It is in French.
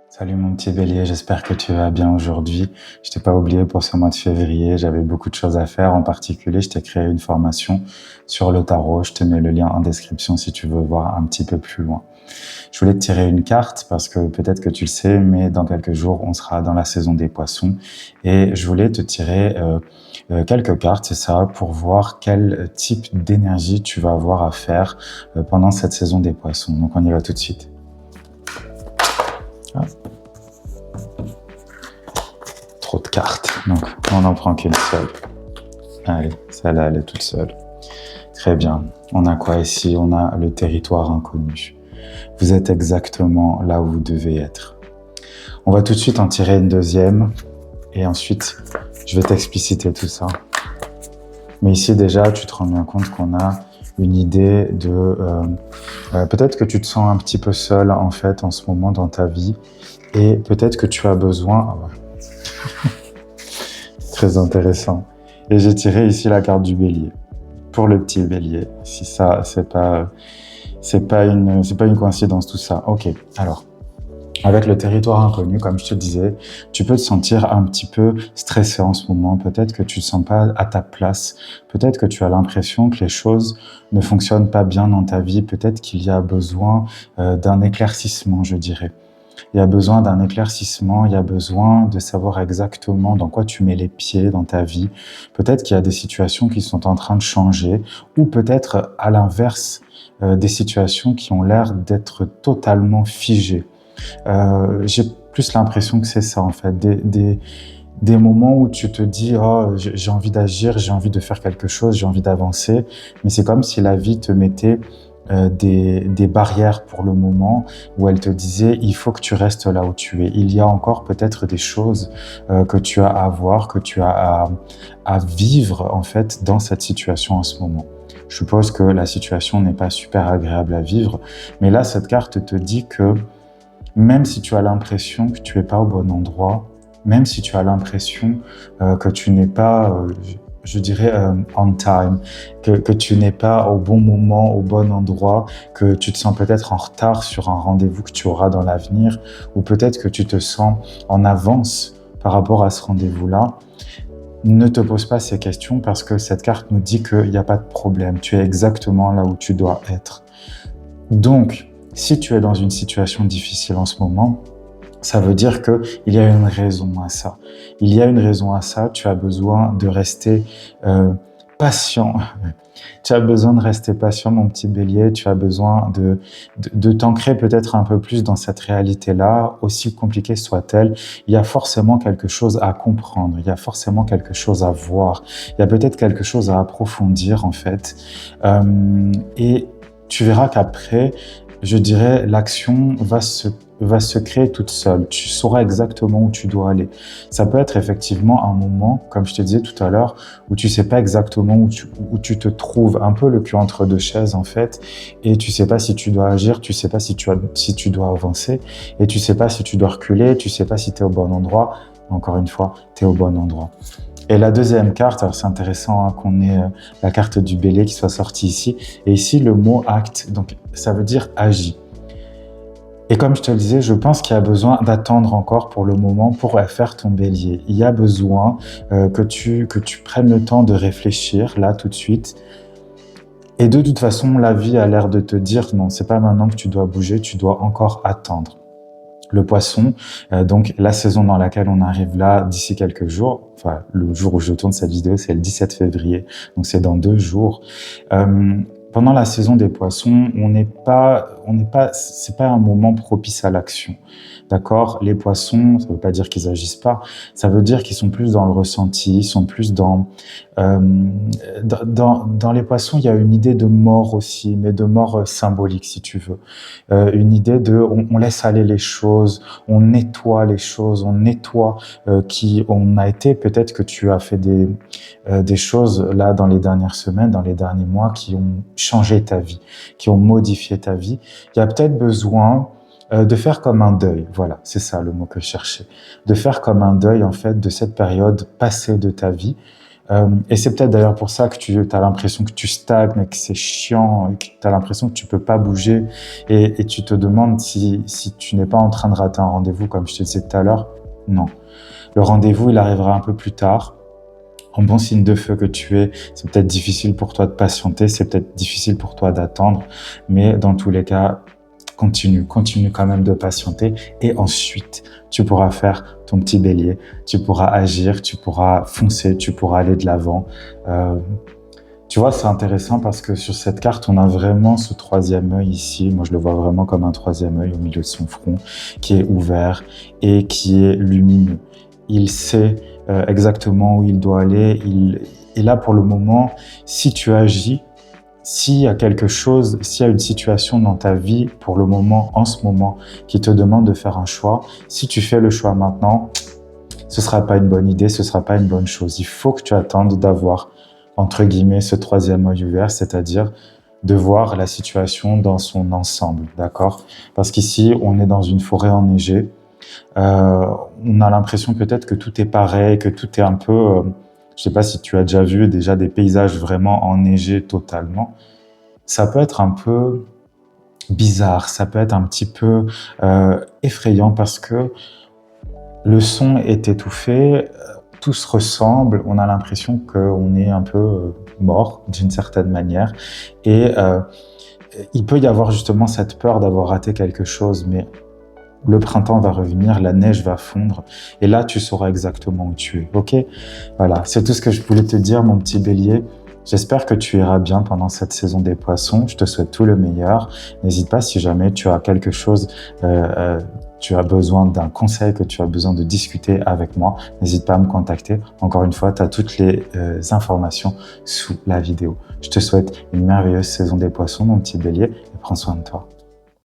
Salut mon petit bélier, j'espère que tu vas bien aujourd'hui. Je t'ai pas oublié pour ce mois de février, j'avais beaucoup de choses à faire. En particulier, je t'ai créé une formation sur le tarot. Je te mets le lien en description si tu veux voir un petit peu plus loin. Je voulais te tirer une carte parce que peut-être que tu le sais, mais dans quelques jours, on sera dans la saison des poissons. Et je voulais te tirer quelques cartes, c'est ça, pour voir quel type d'énergie tu vas avoir à faire pendant cette saison des poissons. Donc on y va tout de suite. Ah. Trop de cartes, donc on n'en prend qu'une seule. Allez, celle-là, elle est toute seule. Très bien. On a quoi ici? On a le territoire inconnu. Vous êtes exactement là où vous devez être. On va tout de suite en tirer une deuxième et ensuite, je vais t'expliciter tout ça. Mais ici, déjà, tu te rends bien compte qu'on a une idée de... peut-être que tu te sens un petit peu seul, en fait, en ce moment dans ta vie. Et peut-être que tu as besoin... Ah ouais. Très intéressant. Et j'ai tiré ici la carte du bélier. Pour le petit bélier. Si ça, c'est pas une coïncidence tout ça. Ok. Alors, avec le territoire inconnu, comme je te disais, tu peux te sentir un petit peu stressé en ce moment. Peut-être que tu ne te sens pas à ta place. Peut-être que tu as l'impression que les choses ne fonctionnent pas bien dans ta vie. Peut-être qu'il y a besoin d'un éclaircissement, je dirais. Il y a besoin d'un éclaircissement, il y a besoin de savoir exactement dans quoi tu mets les pieds dans ta vie. Peut-être qu'il y a des situations qui sont en train de changer, ou peut-être à l'inverse, des situations qui ont l'air d'être totalement figées. J'ai plus l'impression que c'est ça en fait, des moments où tu te dis « Oh, j'ai envie d'agir, j'ai envie de faire quelque chose, j'ai envie d'avancer », mais c'est comme si la vie te mettait des barrières pour le moment, où elle te disait il faut que tu restes là où tu es. Il y a encore peut-être des choses que tu as à voir, que tu as à vivre en fait dans cette situation en ce moment. Je suppose que la situation n'est pas super agréable à vivre, mais là cette carte te dit que même si tu as l'impression que tu n'es pas au bon endroit, même si tu as l'impression que tu n'es pas je dirais on time, que tu n'es pas au bon moment, au bon endroit, que tu te sens peut-être en retard sur un rendez-vous que tu auras dans l'avenir, ou peut-être que tu te sens en avance par rapport à ce rendez-vous-là. Ne te pose pas ces questions parce que cette carte nous dit qu'il n'y a pas de problème, tu es exactement là où tu dois être. Donc, si tu es dans une situation difficile en ce moment, ça veut dire qu'il y a une raison à ça. Il y a une raison à ça, tu as besoin de rester patient. Tu as besoin de rester patient, mon petit bélier. Tu as besoin de t'ancrer peut-être un peu plus dans cette réalité-là, aussi compliquée soit-elle. Il y a forcément quelque chose à comprendre, il y a forcément quelque chose à voir, il y a peut-être quelque chose à approfondir en fait. Et tu verras qu'après, je dirais, l'action va se créer toute seule. Tu sauras exactement où tu dois aller. Ça peut être effectivement un moment, comme je te disais tout à l'heure, où tu sais pas exactement où tu te trouves, un peu le cul entre deux chaises en fait, et tu sais pas si tu dois agir, tu sais pas si tu dois avancer, et tu sais pas si tu dois reculer, tu sais pas si tu es au bon endroit. Encore une fois, tu es au bon endroit. Et la deuxième carte, alors c'est intéressant hein, qu'on ait la carte du bélier qui soit sortie ici. Et ici, le mot acte, donc ça veut dire agis. Et comme je te le disais, je pense qu'il y a besoin d'attendre encore pour le moment pour faire ton bélier. Il y a besoin que tu prennes le temps de réfléchir là tout de suite. Et de toute façon, la vie a l'air de te dire non, c'est pas maintenant que tu dois bouger, tu dois encore attendre. Le poisson, donc la saison dans laquelle on arrive là d'ici quelques jours, enfin le jour où je tourne cette vidéo c'est le 17 février, donc c'est dans 2 jours. Pendant la saison des poissons, c'est pas un moment propice à l'action. D'accord? Les poissons, ça veut pas dire qu'ils agissent pas, ça veut dire qu'ils sont plus dans le ressenti, ils sont plus dans les poissons, il y a une idée de mort aussi, mais de mort symbolique si tu veux. Une idée de on laisse aller les choses, on nettoie les choses, on nettoie qui on a été. Peut-être que tu as fait des choses là dans les dernières semaines, dans les derniers mois qui ont changé ta vie, qui ont modifié ta vie. Il y a peut-être besoin de faire comme un deuil, voilà, c'est ça le mot que je cherchais, de faire comme un deuil en fait de cette période passée de ta vie, Et c'est peut-être d'ailleurs pour ça que tu as l'impression que tu stagnes, que c'est chiant, et que tu as l'impression que tu peux pas bouger et tu te demandes si tu n'es pas en train de rater un rendez-vous, comme je te disais tout à l'heure. Non. Le rendez-vous, il arrivera un peu plus tard. En bon signe de feu que tu es, c'est peut-être difficile pour toi de patienter, c'est peut-être difficile pour toi d'attendre, mais dans tous les cas, continue quand même de patienter et ensuite, tu pourras faire ton petit bélier, tu pourras agir, tu pourras foncer, tu pourras aller de l'avant. Tu vois, c'est intéressant parce que sur cette carte, on a vraiment ce troisième œil ici. Moi, je le vois vraiment comme un troisième œil au milieu de son front qui est ouvert et qui est lumineux. Il sait exactement où il doit aller. Et là, pour le moment, si tu agis, s'il y a quelque chose, s'il y a une situation dans ta vie, pour le moment, en ce moment, qui te demande de faire un choix, si tu fais le choix maintenant, ce sera pas une bonne idée, ce sera pas une bonne chose. Il faut que tu attendes d'avoir, entre guillemets, ce troisième œil ouvert, c'est-à-dire de voir la situation dans son ensemble, d'accord? Parce qu'ici, on est dans une forêt enneigée. On a l'impression peut-être que tout est pareil, que tout est un peu... je sais pas si tu as déjà vu déjà des paysages vraiment enneigés totalement. Ça peut être un peu bizarre, ça peut être un petit peu effrayant parce que le son est étouffé, tout se ressemble, on a l'impression qu'on est un peu mort d'une certaine manière et il peut y avoir justement cette peur d'avoir raté quelque chose, mais le printemps va revenir, la neige va fondre et là tu sauras exactement où tu es, ok? Voilà, c'est tout ce que je voulais te dire mon petit bélier. J'espère que tu iras bien pendant cette saison des poissons, je te souhaite tout le meilleur. N'hésite pas si jamais tu as quelque chose, tu as besoin d'un conseil, que tu as besoin de discuter avec moi, n'hésite pas à me contacter. Encore une fois, tu as toutes les informations sous la vidéo. Je te souhaite une merveilleuse saison des poissons mon petit bélier et prends soin de toi.